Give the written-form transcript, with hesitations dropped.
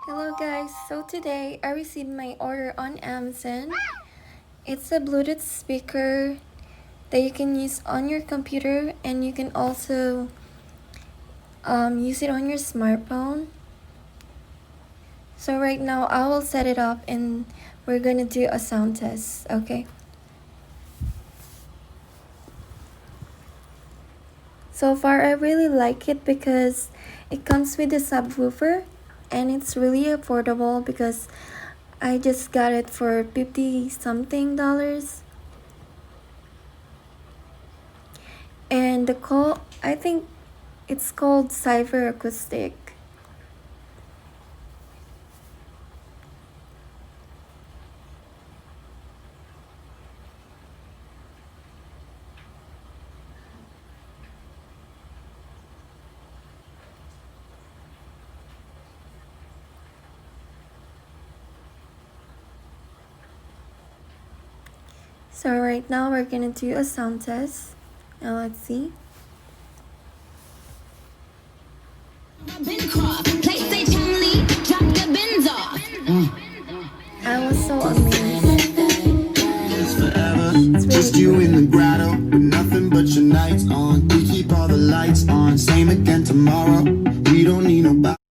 Hello guys, so today I received my order on Amazon. It's a Bluetooth speaker that you can use on your computer, and you can also use it on your smartphone. So right now I will set it up and we're gonna do a sound test, okay? So far I really like it because it comes with a subwoofer and it's really affordable because I just got it for 50 something dollars. And I think it's called Cyber Acoustic. So right now we're gonna do a sound test. Now let's see. I was so amazed. It's Just you in the grotto with nothing but your nights on. We keep all the lights on. Same again tomorrow. We don't need nobody.